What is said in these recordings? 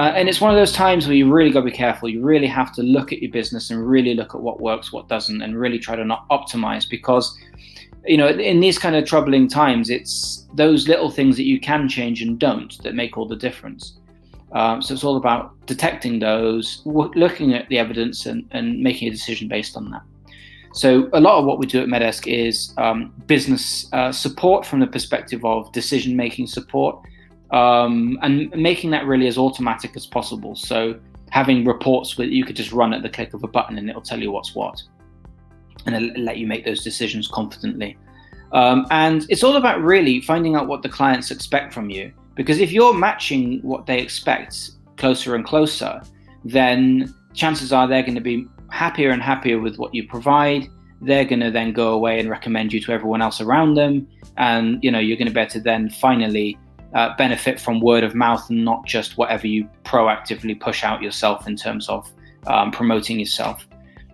And it's one of those times where you really got to be careful. You really have to look at your business and really look at what works, what doesn't, and really try to not optimize, because in these kind of troubling times, it's those little things that you can change and don't that make all the difference. So it's all about detecting those, looking at the evidence and making a decision based on that. So a lot of what we do at Medesk is business support from the perspective of decision-making support, and making that really as automatic as possible. So having reports that you could just run at the click of a button and it'll tell you what's what, and it'll let you make those decisions confidently. And it's all about really finding out what the clients expect from you, because if you're matching what they expect closer and closer, then chances are they're going to be happier and happier with what you provide. They're going to then go away and recommend you to everyone else around them, and you're going to be able to then finally benefit from word of mouth and not just whatever you proactively push out yourself in terms of promoting yourself.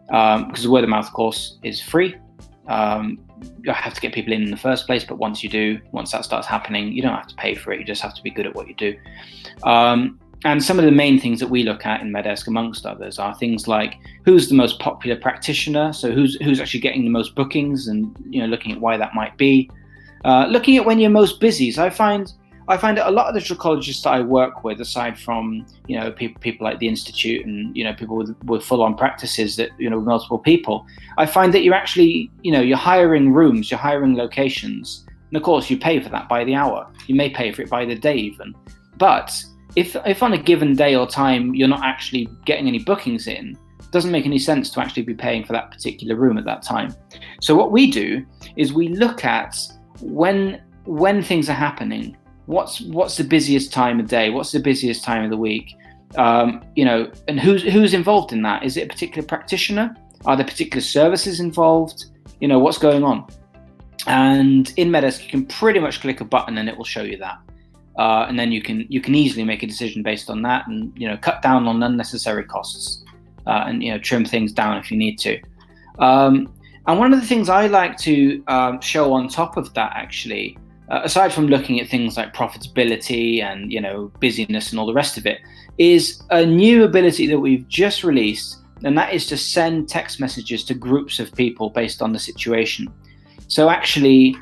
Because the word of mouth, of course, is free. You have to get people in the first place, but once that starts happening, you don't have to pay for it. You just have to be good at what you do. And some of the main things that we look at in Medesk, amongst others, are things like who's the most popular practitioner, so who's actually getting the most bookings, and looking at why that might be. Looking at when you're most busy. So I find that a lot of the trichologists that I work with, aside from people like the Institute and people with full-on practices that multiple people, I find that you're actually you're hiring rooms, you're hiring locations, and of course you pay for that by the hour. You may pay for it by the day even, but if on a given day or time you're not actually getting any bookings in, it doesn't make any sense to actually be paying for that particular room at that time. So what we do is we look at when things are happening. What's the busiest time of day? What's the busiest time of the week? And who's involved in that? Is it a particular practitioner? Are there particular services involved? What's going on? And in Medesk, you can pretty much click a button and it will show you that. And then you can easily make a decision based on that, and cut down on unnecessary costs, and trim things down if you need to. And one of the things I like to show on top of that, actually, aside from looking at things like profitability and busyness and all the rest of it, is a new ability that we've just released, and that is to send text messages to groups of people based on the situation. So actually,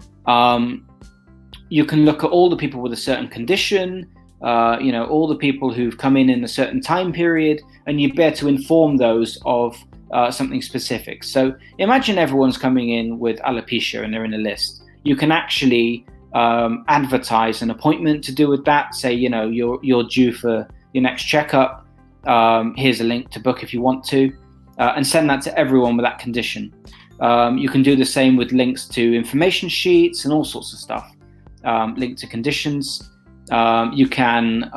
you can look at all the people with a certain condition, all the people who've come in a certain time period, and you bear to inform those of something specific. So imagine everyone's coming in with alopecia and they're in a list. You can actually advertise an appointment to do with that. Say, you're due for your next checkup. Here's a link to book if you want to, and send that to everyone with that condition. You can do the same with links to information sheets and all sorts of stuff. Linked to conditions. You can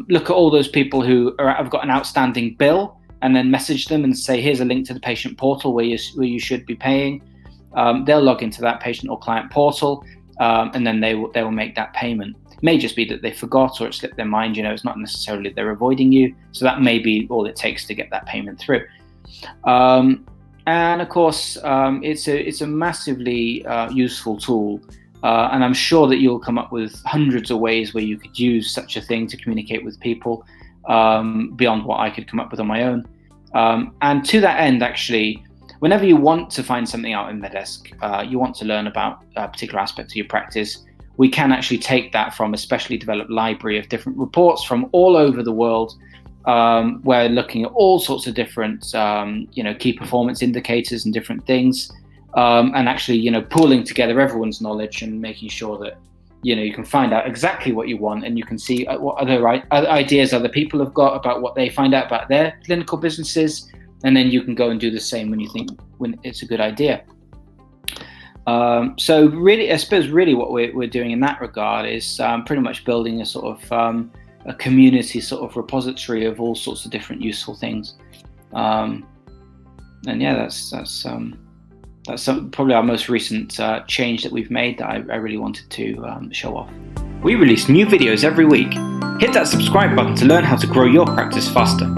look at all those people who have got an outstanding bill, and then message them and say, here's a link to the patient portal where you should be paying. They'll log into that patient or client portal, and then they will make that payment. It may just be that they forgot or it slipped their mind. It's not necessarily they're avoiding you, so that may be all it takes to get that payment through. And of course, it's a massively useful tool. And I'm sure that you'll come up with hundreds of ways where you could use such a thing to communicate with people, beyond what I could come up with on my own. And to that end, actually, whenever you want to find something out in Medesk, you want to learn about a particular aspect of your practice, we can actually take that from a specially developed library of different reports from all over the world. We're looking at all sorts of different, key performance indicators and different things. And actually, pooling together everyone's knowledge and making sure that, you can find out exactly what you want, and you can see what other ideas other people have got about what they find out about their clinical businesses, and then you can go and do the same when it's a good idea. So really, I suppose really what we're doing in that regard is pretty much building a sort of a community sort of repository of all sorts of different useful things. And yeah, that's probably our most recent change that we've made that I really wanted to show off. We release new videos every week. Hit that subscribe button to learn how to grow your practice faster.